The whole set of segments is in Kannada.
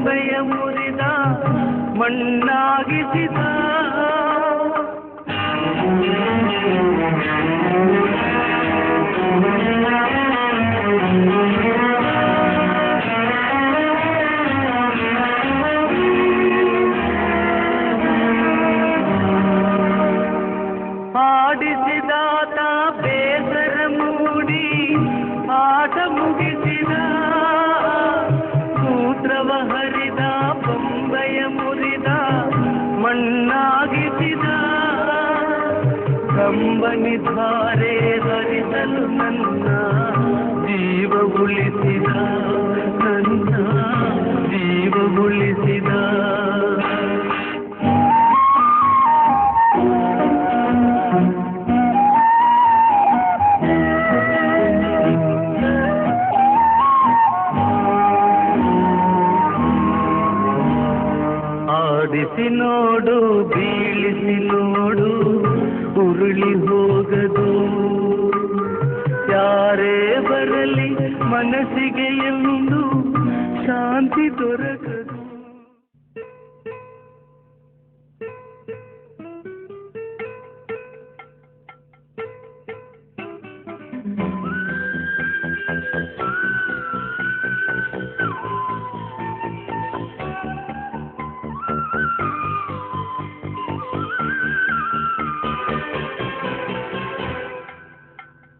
ಬೊಂಬೆಯ ಮುರಿದ ಮಣ್ಣಾಗಿಸಿದ ಆಡಿಸಿದಾತ ಬೇಸರ ಮೂಡಿ ಆಟ ಮುಗಿಸಿದ ಸೂತ್ರವ ಹರಿದ ಬೊಂಬೆಯ ಮುರಿದ ಮಣ್ಣಾಗಿಸಿದ ಕಂಬನಿ ಧಾರೆ ಹರಿಸಲು ನನ್ನ ಜೀವ ಉಳಿಸಿದ ನನ್ನ ಜೀವ ಉಳಿಸಿದ ಆಡಿಸಿ ನೋಡು ಬೀಳಿಸಿ ನೋಡು ಉರುಳಿ ಹೋಗದು ಯಾರೇ ಬರಲಿ ಮನಸ್ಸಿಗೆ ಎಂದು ಶಾಂತಿ ದೊರಕದು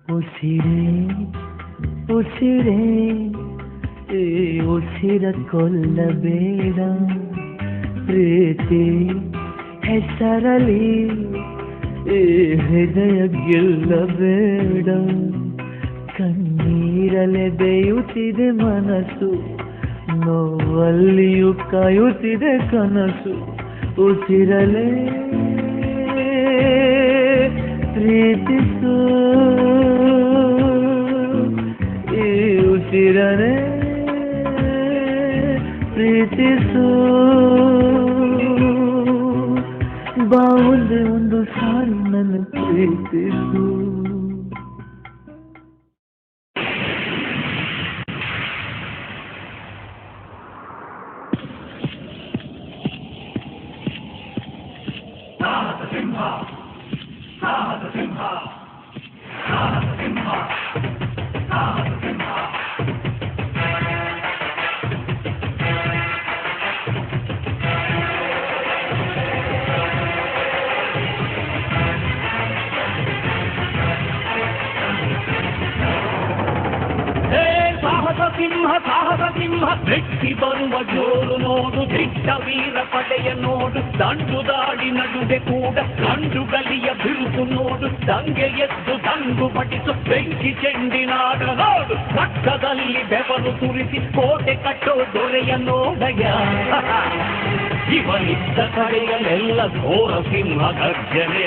ಉಸಿರೇ ಉಸಿರೇ ಉಸಿರ ಕೊಲ್ಲಬೇಡ ಪ್ರೀತಿ ಹೆಸರಲಿ ಹೃದಯ ಗೆಲ್ಲಬೇಡ ಕಣ್ಣೀರಲೆ ಬೇಯುತ್ತಿದೆ ಮನಸ್ಸು ನೋವಲ್ಲಿಯೂ ಕಾಯುತ್ತಿದೆ ಕನಸು ಉಸಿರಲೇ ಪ್ರೀತಿಸು ಈ ಉಸಿರನೆ ಪ್ರೀತಿಸು ಬಾವುಂದೆ ಒಂದು ಸಾರಿ ನನ್ನ ಪ್ರೀತಿಸು ಸಿಂಹ ಸಾಹಸ ಸಿಂಹ ಬೆಟ್ಟಿ ಬರುವ ಜೋರು ನೋಡು ದಿಟ್ಟ ವೀರ ಪಡೆಯ ನೋಡು ದಂಡು ದಾಡಿ ನಡುವೆ ಕೂಡ ಕಂಡು ಗಲಿಯ ಬಿರುಕು ನೋಡು ದಂಗೆ ಎದ್ದು ತಂಗು ಪಡಿಸು ಬೆಂಕಿ ಚೆಂಡಿನಾಡ ನೋಡು ಪಕ್ಕದಲ್ಲಿ ಬೆವರು ಸುರಿಸಿ ಕೋಟೆ ಕಟ್ಟೋ ದೊರೆಯ ನೋಡಯ್ಯ ಇವನಿದ್ದ ಕಡೆಯಲ್ಲೆಲ್ಲ ಘೋರ ಸಿಂಹ ಗರ್ಜನೆ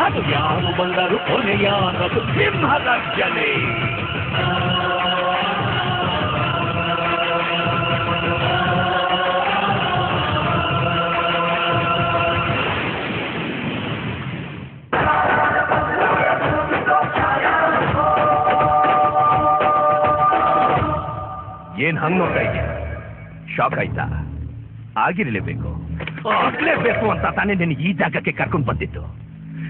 ಅದು ಯಾರು ಬಂದರು ಕೊನೆಯಾನದು ಸಿಂಹ ಗರ್ಜನೆ ಏನ್ ಹಂಗ್ ನೋಡ್ತಾ ಇದೆಯಾ ಶಾಕ್ ಆಯ್ತಾ ಆಗಿರಲೇಬೇಕು ಆಗ್ಲೇಬೇಕು ಅಂತ ತಾನೇ ನಿನಗೆ ಈ ಜಾಗಕ್ಕೆ ಕರ್ಕೊಂಡು ಬಂದಿತ್ತು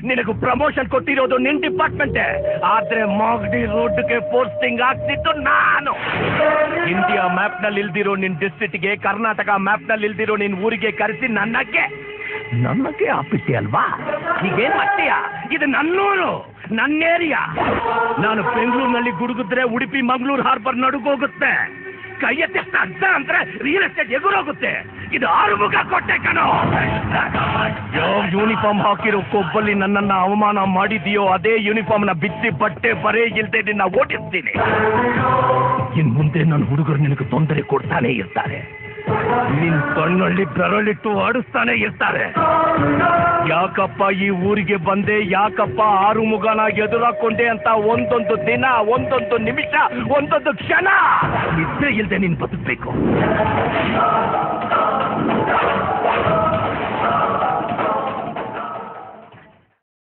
ನಿನಗೂ ಪ್ರಮೋಷನ್ ಕೊಟ್ಟಿರೋದು ನಿನ್ ಡಿಪಾರ್ಟ್ಮೆಂಟೇ ಆದ್ರೆ ಮಾಗಡಿ ರೋಡ್ಗೆ ಪೋಸ್ಟಿಂಗ್ ಆಗ್ತಿತ್ತು ನಾನು ಇಂಡಿಯಾ ಮ್ಯಾಪ್ ನಲ್ಲಿ ಇಲ್ದಿರೋ ನಿನ್ ಡಿಸ್ಟ್ರಿಕ್ಟ್ಗೆ ಕರ್ನಾಟಕ ಮ್ಯಾಪ್ ನಲ್ಲಿ ಇಲ್ದಿರೋ ನಿನ್ ಊರಿಗೆ ಕರೆಸಿ ನನ್ನಕ್ಕೆ ಆಪಿಸಿ ಅಲ್ವಾ ಈಗೇನ್ ಮಾಡ್ತೀಯಾ ಇದು ನನ್ನೂರು ನನ್ನ ಏರಿಯಾ ನಾನು ಬೆಂಗಳೂರಿನಲ್ಲಿ ಗುಡುಗಿದ್ರೆ ಉಡುಪಿ ಮಂಗಳೂರು ಹಾರ್ಬರ್ ನಡುಗೋಗುತ್ತೆ ಕೈ ಎತ್ತಿಷ್ಟ ಅರ್ಧ ಅಂದ್ರೆ ರಿಯಲ್ ಎಸ್ಟೇಟ್ ಎಗುರೋಗುತ್ತೆ ಇದು ಆರುಮುಖ ಕೊಟ್ಟೆ ಕಣೋ ಯಾವ ಯೂನಿಫಾರ್ಮ್ ಹಾಕಿರೋ ಕೊಬ್ಬಲ್ಲಿ ನನ್ನನ್ನ ಅವಮಾನ ಮಾಡಿದೆಯೋ ಅದೇ ಯೂನಿಫಾರ್ಮ್ ನ ಬಿಚ್ಚಿ ಬಟ್ಟೆ ಬರೇ ಇಲ್ದೆ ನಿನ್ನ ಓಡಿಸ್ತೀನಿ ಇನ್ ಮುಂದೆ ನನ್ನ ಹುಡುಗರು ನಿನಗೆ ತೊಂದರೆ ಕೊಡ್ತಾನೆ ಇರ್ತಾರೆ ನಿನ್ ಕಣ್ಣಲ್ಲಿ ಬೆರಳಿಟ್ಟು ಆಡಿಸ್ತಾನೆ ಇರ್ತಾರೆ ಯಾಕಪ್ಪ ಈ ಊರಿಗೆ ಬಂದೆ ಯಾಕಪ್ಪ ಆರುಮುಗನ ಎದುರಾಕೊಂಡೆ ಅಂತ ಒಂದೊಂದು ದಿನ ಒಂದೊಂದು ನಿಮಿಷ ಒಂದೊಂದು ಕ್ಷಣ ನಿದ್ರೆ ಇಲ್ದೆ ನೀನ್ ಬದುಕಬೇಕು